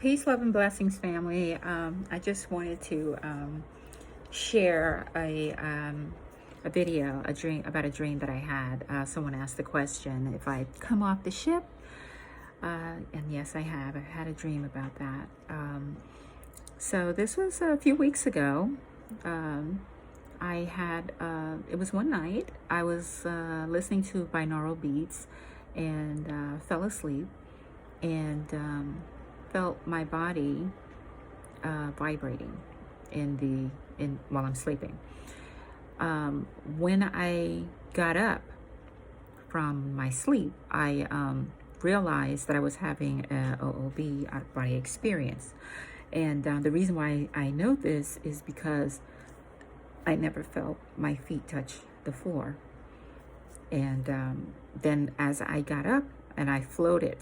Peace, love, and blessings, family. I just wanted to share a video, a dream about a dream that I had. Someone asked the question if I'd come off the ship, and yes, I have. I had a dream about that. So this was a few weeks ago. I had it was one night. I was listening to binaural beats and fell asleep and felt my body vibrating while I'm sleeping. When I got up from my sleep, I realized that I was having a OOB, out of body experience. And the reason why I know this is because I never felt my feet touch the floor. And then as I got up and I floated,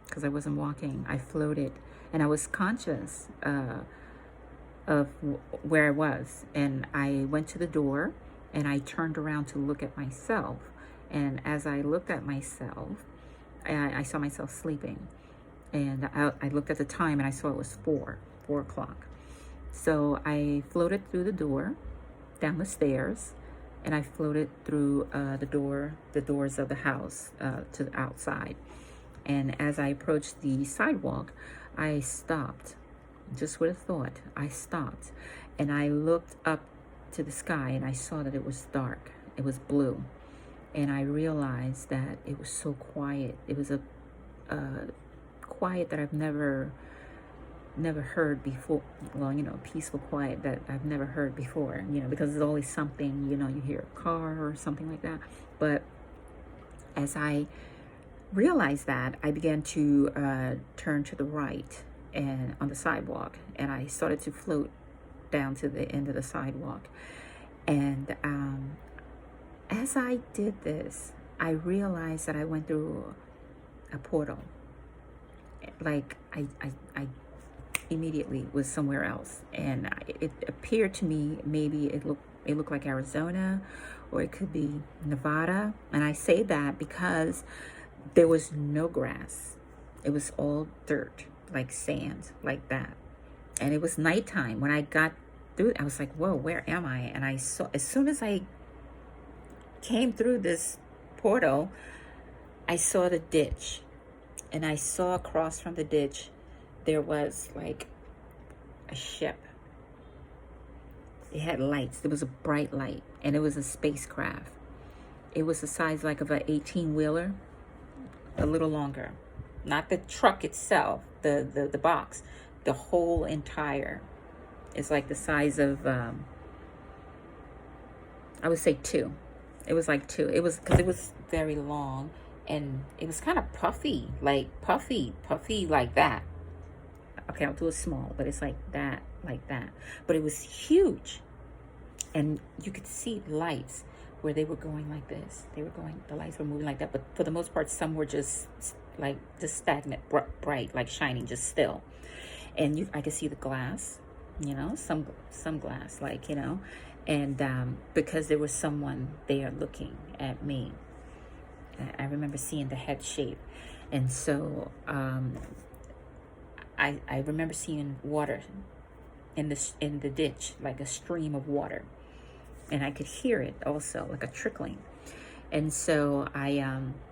because I wasn't walking, I floated and I was conscious of where I was. And I went to the door and I turned around to look at myself. And as I looked at myself, I saw myself sleeping. And I looked at the time and I saw it was 4 o'clock. So I floated through the door, down the stairs, and I floated through the doors of the house to the outside. And as I approached the sidewalk, I stopped. Just with a thought, I stopped. And I looked up to the sky and I saw that it was dark. It was blue. And I realized that it was so quiet. It was a quiet that I've never heard before. Well, peaceful quiet that I've never heard before, because there's always something, you hear a car or something like that. But as I realized that, I began to turn to the right and on the sidewalk, and I started to float down to the end of the sidewalk. And as I did this, I realized that I went through a portal. Like I immediately was somewhere else, and it appeared to me maybe it looked like Arizona, or it could be Nevada. And I say that because there was no grass. It was all dirt, like sand, like that. And it was nighttime. When I got through, I was like, whoa, where am I? And I saw, as soon as I came through this portal, I saw the ditch. And I saw across from the ditch, there was like a ship. It had lights. There was a bright light, and it was a spacecraft. It was the size like of an 18-wheeler, a little longer. Not the truck itself, the box. The whole entire is like the size of, I would say 2. It was like 2. It was because it was very long, and it was kind of puffy like that. Okay, I'll do it small, but it's like that. But it was huge. And you could see lights where they were going like this. The lights were moving like that. But for the most part, some were just stagnant, bright, like shining, just still. And I could see the glass, some glass, and because there was someone there looking at me. I remember seeing the head shape. And so I remember seeing water in the ditch, like a stream of water. And I could hear it also, like a trickling. And so I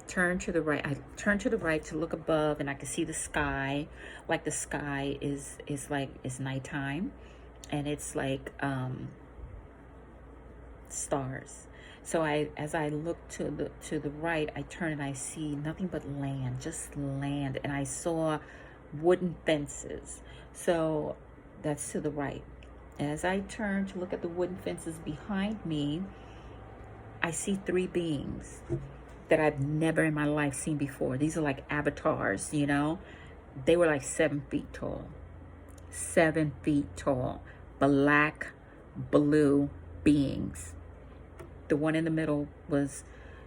turned to the right. I turned to the right to look above, and I could see the sky. Like the sky is nighttime, and it's like stars. So as I look to the right, I turn and I see nothing but land, just land. And I saw wooden fences. So that's to the right. As I turn to look at the wooden fences behind me, I see 3 beings that I've never in my life seen before. These are like avatars, They were like 7 feet tall. 7 feet tall. Black, blue beings. The one in the middle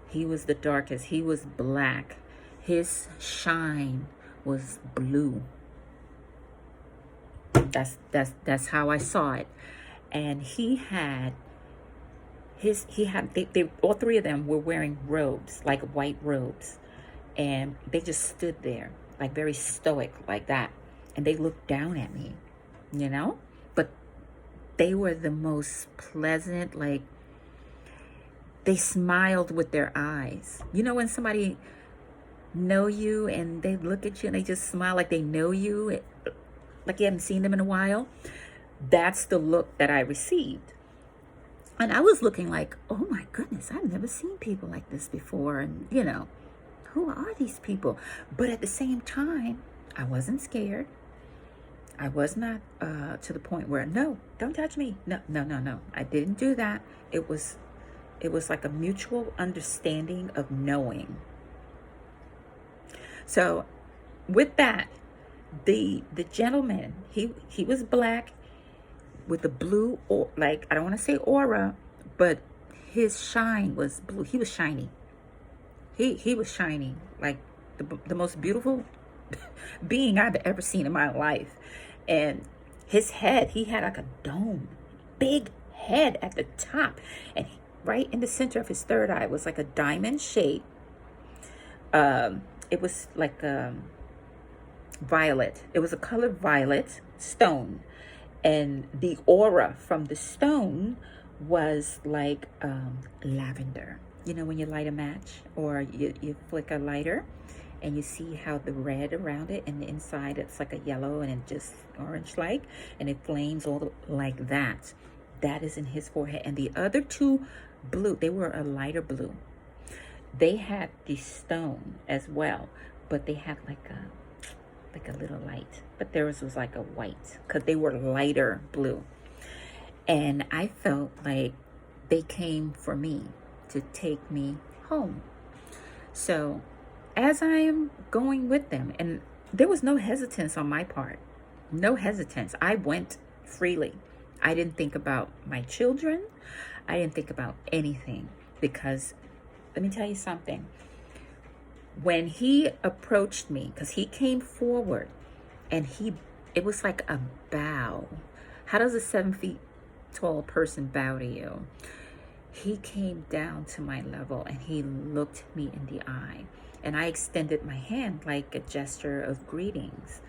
he was the darkest. He was black. His shine was blue. That's how I saw it. And they all 3 of them were wearing robes, like white robes, and they just stood there like very stoic like that. and they looked down at me, you know? But they were the most pleasant, like, they smiled with their eyes. You know when somebody know you and they look at you and they just smile like they know you, like you haven't seen them in a while? That's the look that I received. And I was looking like, oh my goodness, I've never seen people like this before. And, you know, who are these people? But at the same time, I wasn't scared. I was not to the point where, no, don't touch me. No, no, no, no. I didn't do that. It was like a mutual understanding of knowing. So with that, the gentleman, he was black with the blue, or like, I don't want to say aura, but his shine was blue. He was shiny. He was shiny, like the most beautiful being I've ever seen in my life. And his head, he had like a dome, big head at the top, and right in the center of his third eye was like a diamond shape. It was like violet. It was a color violet stone, and the aura from the stone was like lavender. You know when you light a match or you flick a lighter and you see how the red around it and the inside it's like a yellow and it just orange like, and it flames like that. That is in his forehead. And the other two blue, they were a lighter blue. They had the stone as well, but they had like a little light, but theirs was like a white because they were lighter blue. And I felt like they came for me to take me home. So as I am going with them, and there was no hesitance on my part, no hesitance. I went freely. I didn't think about my children. I didn't think about anything, because let me tell you something. When he approached me, because he came forward and it was like a bow. How does a 7 feet tall person bow to you? He came down to my level and he looked me in the eye, and I extended my hand like a gesture of greetings,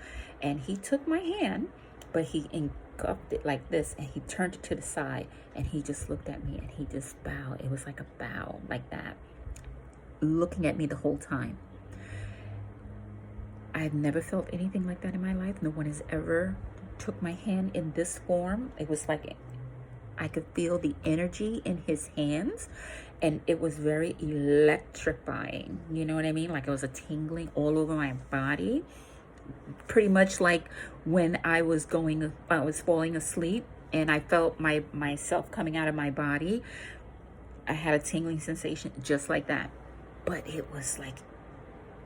and he took my hand, but he engulfed it like this, and he turned it to the side, and he just looked at me and he just bowed. It was like a bow like that, looking at me the whole time. I've never felt anything like that in my life. No one has ever took my hand in this form. It was like I could feel the energy in his hands, and it was very electrifying. You know what I mean? Like it was a tingling all over my body. Pretty much like when I was falling asleep and I felt myself coming out of my body. I had a tingling sensation just like that. But it was like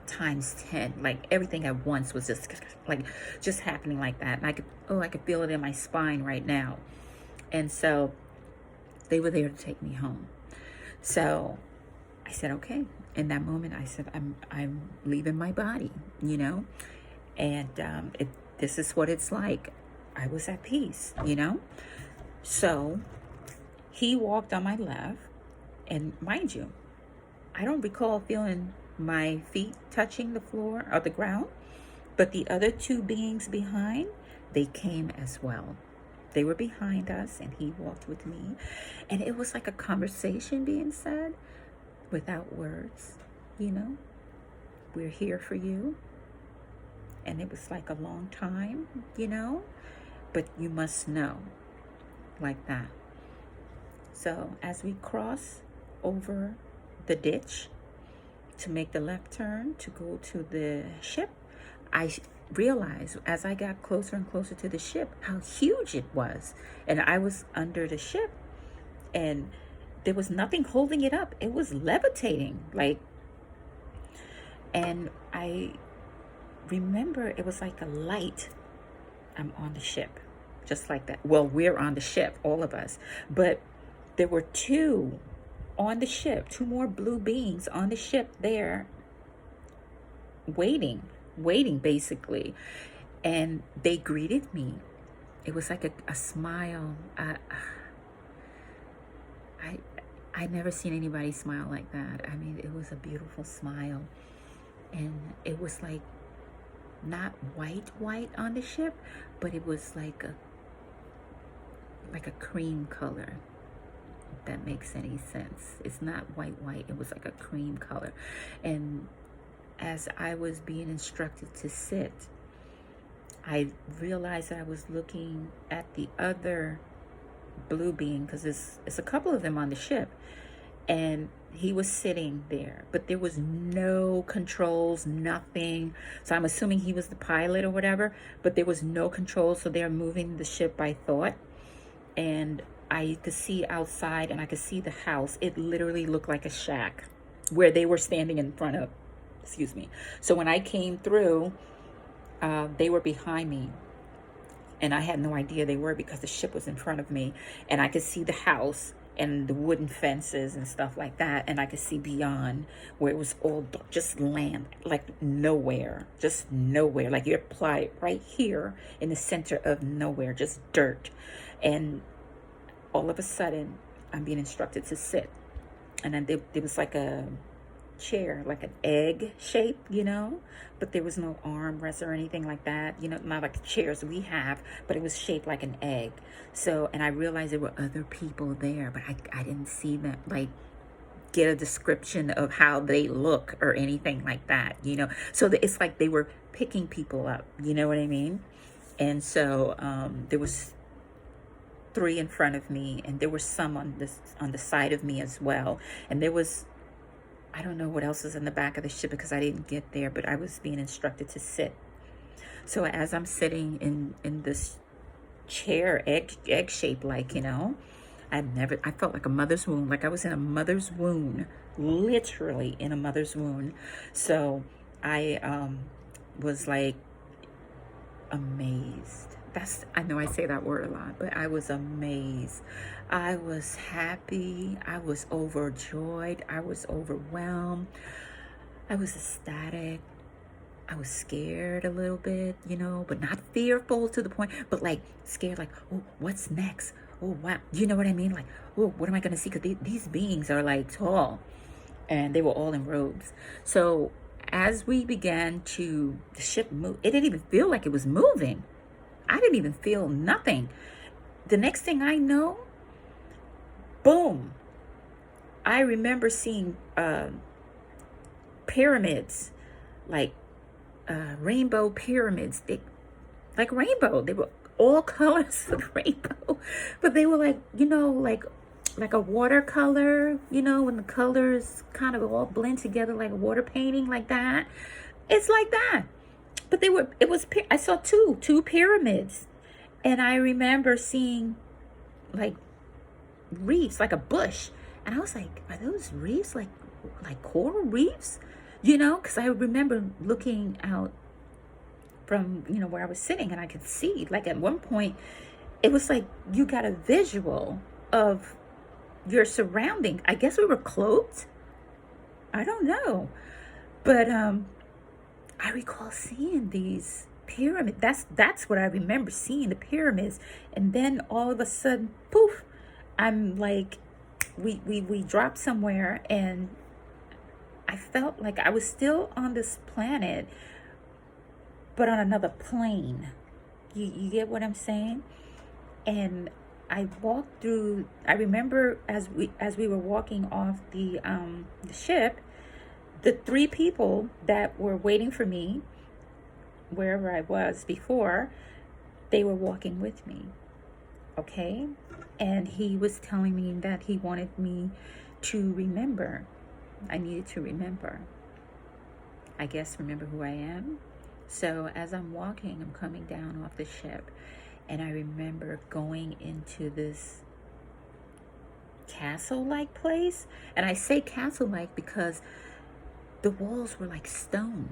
times 10, like everything at once was just happening like that. And I could feel it in my spine right now. And so they were there to take me home. So I said, okay. In that moment, I said, I'm leaving my body, you know, and this is what it's like. I was at peace, you know. So he walked on my left, and mind you, I don't recall feeling my feet touching the floor or the ground, but the other two beings behind, they came as well. They were behind us, and he walked with me, and it was like a conversation being said without words, you know. We're here for you, and it was like a long time, you know, but you must know, like that. So as we cross over the ditch to make the left turn to go to the ship, I realized as I got closer and closer to the ship how huge it was. And I was under the ship, and there was nothing holding it up. It was levitating, like, and I remember it was like a light. I'm on the ship, just like that. Well, we're on the ship, all of us, but there were two on the ship, two more blue beings on the ship there, waiting basically. And they greeted me. It was like a smile. I never seen anybody smile like that. I mean, it was a beautiful smile. And it was like not white on the ship, but it was like a cream color, if that makes any sense. It's not white, it was like a cream color. And as I was being instructed to sit, I realized that I was looking at the other blue being, because it's a couple of them on the ship, and he was sitting there, but there was no controls, nothing. So I'm assuming he was the pilot or whatever, but there was no controls, so they're moving the ship by thought. And I could see outside, and I could see the house. It literally looked like a shack where they were standing in front of, excuse me. So when I came through, they were behind me, and I had no idea they were, because the ship was in front of me, and I could see the house and the wooden fences and stuff like that, and I could see beyond, where it was all just land, like nowhere, just nowhere, like you're applied right here in the center of nowhere, just dirt. And all of a sudden, I'm being instructed to sit, and then there was like a chair, like an egg shape, but there was no armrest or anything like that, not like the chairs we have, but it was shaped like an egg. So, and I realized there were other people there, but I didn't see them, like, get a description of how they look or anything like that, so it's like they were picking people up, you know what I mean? And so there was 3 in front of me, and there were some on the side of me as well, and there was, I don't know what else is in the back of the ship, because I didn't get there, but I was being instructed to sit. So as I'm sitting in this chair, egg shaped, like, I felt like a mother's womb, like I was in a mother's womb, literally in a mother's womb. So I was like amazed. I know I say that word a lot, but I was amazed. I was happy. I was overjoyed. I was overwhelmed. I was ecstatic. I was scared a little bit, but not fearful to the point, but like scared, like, oh, what's next? Oh, wow. You know what I mean? Like, oh, what am I going to see? Because these beings are like tall, and they were all in robes. So as we began the ship move, it didn't even feel like it was moving. I didn't even feel nothing. The next thing I know, boom, I remember seeing pyramids, like rainbow pyramids, like rainbow. They were all colors of rainbow, but they were like, like a watercolor, when the colors kind of all blend together, like a water painting, like that. It's like that. But I saw two pyramids, and I remember seeing like reefs, like a bush, and I was like, are those reefs like coral reefs? Because I remember looking out from, where I was sitting, and I could see, like, at one point, it was like you got a visual of your surrounding. I guess we were clothed. I don't know. But I recall seeing these pyramids. That's what I remember seeing, the pyramids. And then all of a sudden, poof, I'm like, we dropped somewhere, and I felt like I was still on this planet, but on another plane. You get what I'm saying? And I walked through, I remember as we were walking off the ship, the 3 people that were waiting for me wherever I was before, they were walking with me. Okay? And he was telling me that he wanted me to remember. I needed to remember. I guess remember who I am. So as I'm walking, I'm coming down off the ship, and I remember going into this castle-like place. And I say castle-like because the walls were like stone,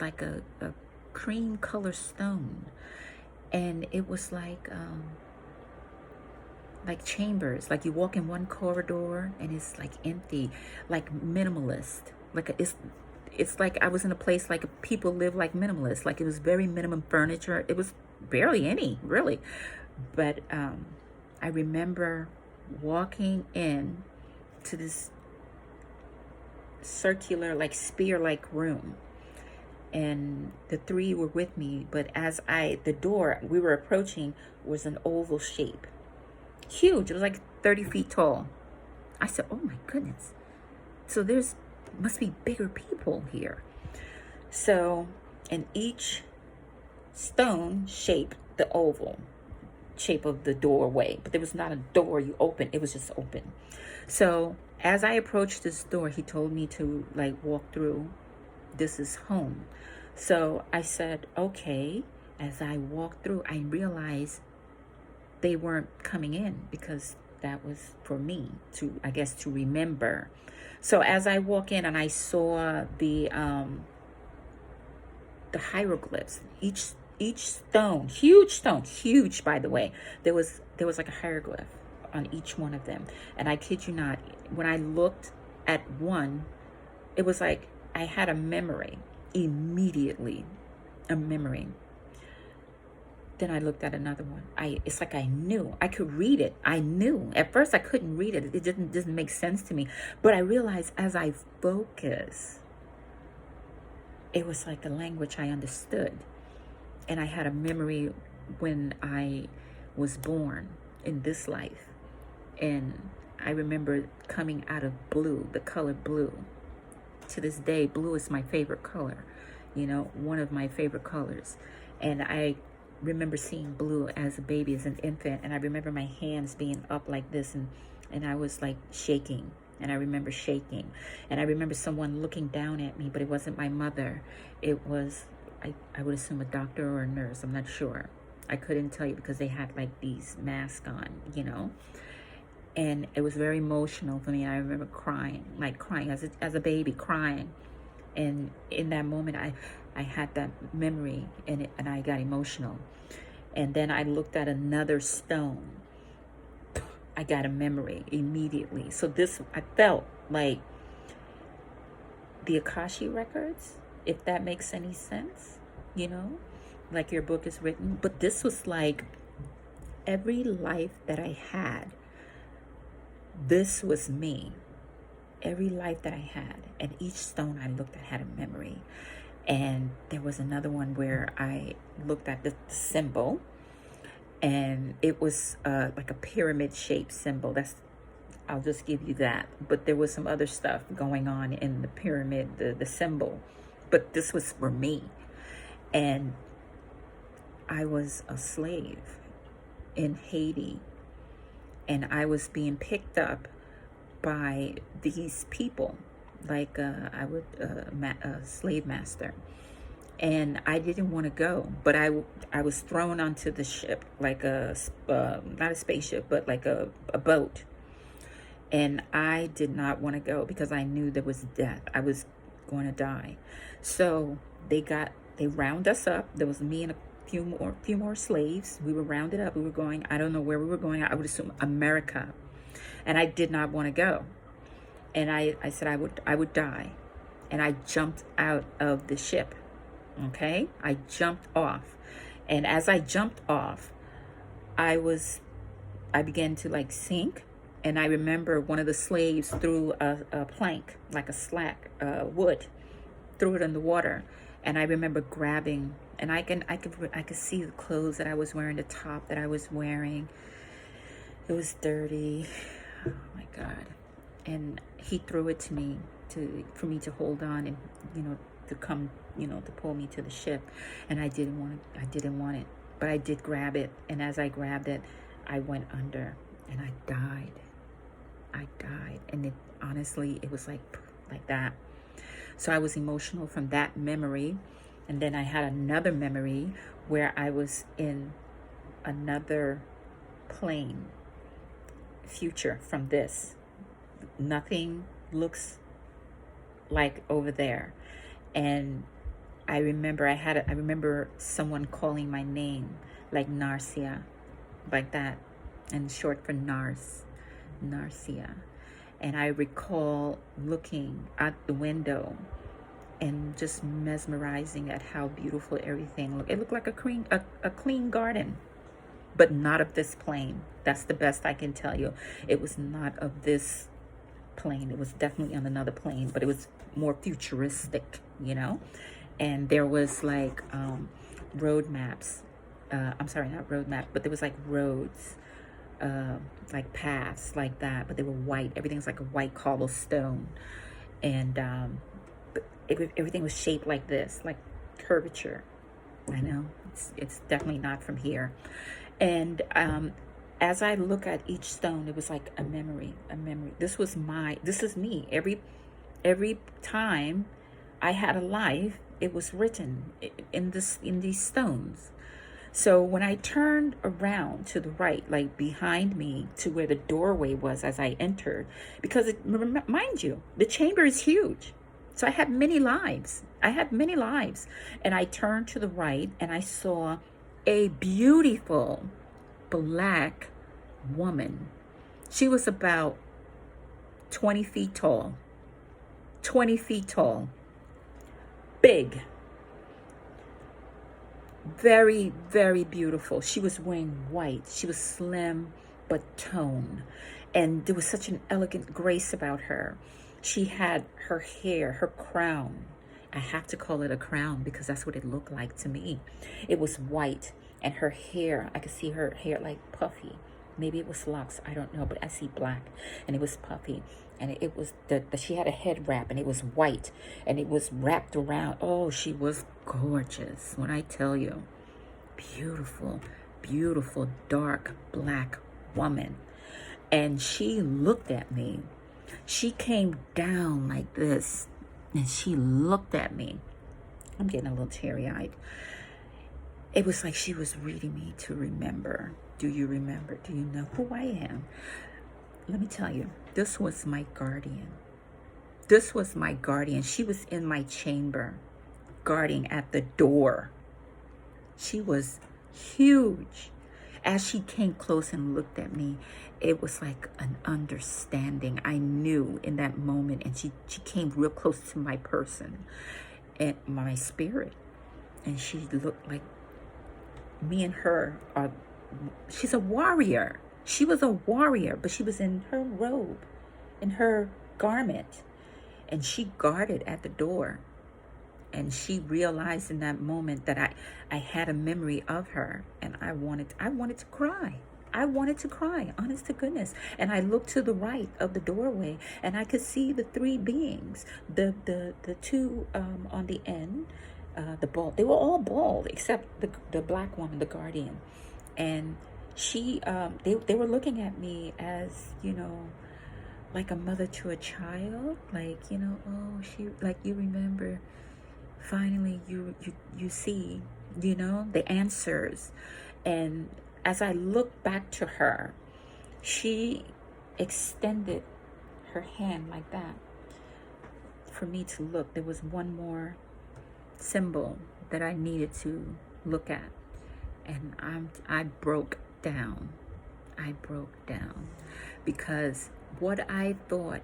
like a cream color stone. And it was like chambers, like you walk in one corridor and it's like empty, like minimalist, like it's like I was in a place like people live like minimalist, like it was very minimum furniture. It was barely any, really. But I remember walking in to this circular, like spear-like room, and the three were with me. But as the door we were approaching was an oval shape, huge. It was like 30 feet tall. I said, oh my goodness. So there's must be bigger people here. So, and each stone shaped the oval shape of the doorway, but there was not a door you open. It was just open. So as I approached this door, he told me to like walk through. This is home. So I said, okay. As I walked through, I realized they weren't coming in because that was for me to, I guess, to remember. So as I walk in and I saw the hieroglyphs, each stone, huge by the way, there was like a hieroglyph on each one of them. And I kid you not, when I looked at one, it was like I had a memory immediately, a memory. Then I looked at another one. It's like I knew. I could read it. I knew. At first I couldn't read it. It doesn't make sense to me. But I realized as I focus, it was like a language I understood. And I had a memory when I was born in this life. And I remember coming out of blue, the color blue. To this day, blue is my favorite color. You know, one of my favorite colors. And I remember seeing blue as a baby, as an infant. And I remember my hands being up like this. And I was like shaking. And I remember shaking. And I remember someone looking down at me, but it wasn't my mother. It was, I would assume, a doctor or a nurse. I'm not sure. I couldn't tell you because they had like these masks on, you know. And it was very emotional for me. I remember crying as a baby, crying. And in that moment, I had that memory, and I got emotional. And then I looked at another stone. I got a memory immediately. So this, I felt like the Akashic records, if that makes any sense, you know, like your book is written. But this was like every life that I had. This was me. Every life that I had. And each stone I looked at had a memory. And there was another one where I looked at the symbol. And it was like a pyramid-shaped symbol. I'll just give you that. But there was some other stuff going on in the pyramid, the symbol. But this was for me. And I was a slave in Haiti. And I was being picked up by these people, like a slave master. And I didn't want to go, but I was thrown onto the ship, like not a spaceship, but like a boat. And I did not want to go because I knew there was death. I was going to die. So they round us up. There was me and a few more slaves. We were rounded up. We were going, I don't know where we were going. I would assume America. And I did not want to go. And I said I would die. And I jumped out of the ship. Okay? I jumped off. And as I jumped off, I began to like sink. And I remember one of the slaves threw a plank, like a slack, wood, threw it in the water. And I remember grabbing, and I could see the clothes that I was wearing, the top that I was wearing. It was dirty. Oh my God. And he threw it to me for me to hold on and, you know, to come, you know, to pull me to the ship. And I didn't want it, but I did grab it. And as I grabbed it, I went under and I died. And honestly, it was like that. So I was emotional from that memory. And then I had another memory where I was in another plane, future from this. Nothing looks like over there. And I remember someone calling my name, like Narcia, like that, and short for Narcia. And I recall looking out the window and just mesmerizing at how beautiful everything looked. It looked like a clean garden, but not of this plane. That's the best I can tell you. It was not of this plane. It was definitely on another plane, but it was more futuristic, you know? and there was like road maps. I'm sorry, not road map, but there was like roads, like paths like that, but they were white. Everything was like a white cobblestone, and everything was shaped like this, like curvature. I know it's definitely not from here. And as I look at each stone, it was like a memory, a memory. This is me. Every time I had a life, it was written in these stones. So when I turned around to the right, like behind me to where the doorway was as I entered, because mind you, the chamber is huge. So I had many lives. I had many lives. And I turned to the right and I saw a beautiful black woman. She was about 20 feet tall. 20 feet tall. Big. Very, very beautiful. She was wearing white. She was slim but toned. And there was such an elegant grace about her. She had her hair, her crown. I have to call it a crown because that's what it looked like to me. It was white, and her hair, I could see her hair like puffy. Maybe it was locks, I don't know, but I see black, and it was puffy. And it was she had a head wrap, and it was white, and it was wrapped around. Oh, she was gorgeous. When I tell you, beautiful, beautiful, dark black woman. And she looked at me. She came down like this, and she looked at me. I'm getting a little teary-eyed. It was like she was reading me to remember. Do you remember? Do you know who I am? Let me tell you, this was my guardian. This was my guardian. She was in my chamber, guarding at the door. She was huge. As she came close and looked at me, it was like an understanding. I knew in that moment, and she came real close to my person and my spirit. And she looked like me and her are, she's a warrior. She was a warrior, but she was in her robe, in her garment, and she guarded at the door. And she realized in that moment that I had a memory of her, and I wanted to cry. I wanted to cry, honest to goodness. And I looked to the right of the doorway, and I could see the three beings, the two on the end, the bald. They were all bald except the black woman, the guardian, and she they were looking at me as, you know, like a mother to a child, like, you know, oh, she, like, you remember. Finally, you see, you know, the answers. And as I looked back to her, she extended her hand like that for me to look. There was one more symbol that I needed to look at, and I broke down. I broke down because what I thought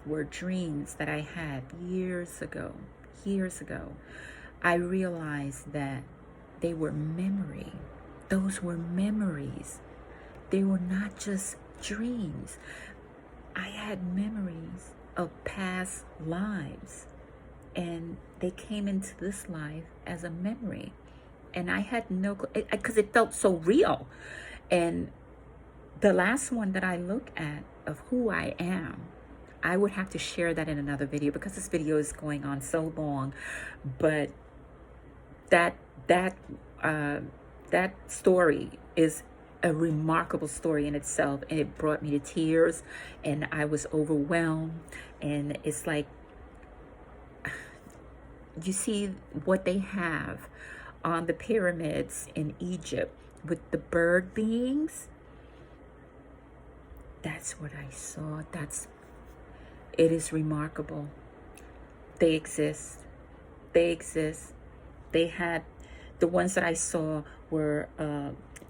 were dreams that I had years ago, I realized that they were memory. Those were memories. They were not just dreams. I had memories of past lives, and they came into this life as a memory. And I had no clue, because it felt so real. And the last one that I look at of who I am, I would have to share that in another video because this video is going on so long. But that story is a remarkable story in itself, and it brought me to tears, and I was overwhelmed. And it's like, you see what they have on the pyramids in Egypt with the bird beings. That's what I saw. It is remarkable. They exist. They exist. They had, the ones that I saw were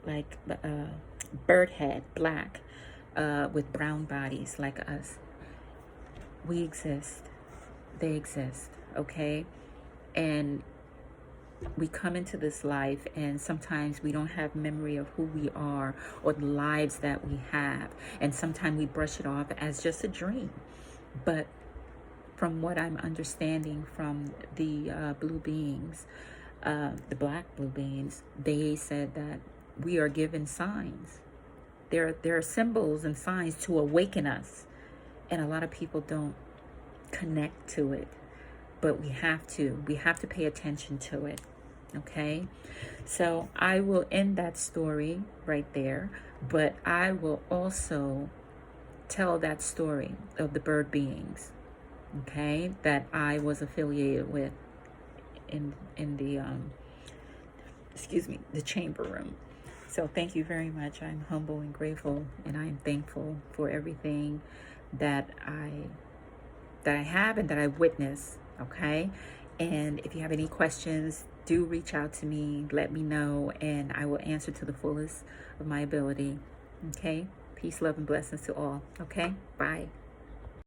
like bird head, black, with brown bodies like us. We exist. They exist, okay? And we come into this life, and sometimes we don't have memory of who we are or the lives that we have. And sometimes we brush it off as just a dream. But from what I'm understanding from the blue beings, the black blue beings, they said that we are given signs. There are symbols and signs to awaken us, and a lot of people don't connect to it, but we have to pay attention to it. Okay, so I will end that story right there, but I will also tell that story of the bird beings, okay, that I was affiliated with in the excuse me, the chamber room. So thank you very much. I'm humble and grateful, and I am thankful for everything that I have and that I witness. Okay, and if you have any questions, do reach out to me. Let me know, and I will answer to the fullest of my ability. Okay, peace, love, and blessings to all. Okay, bye.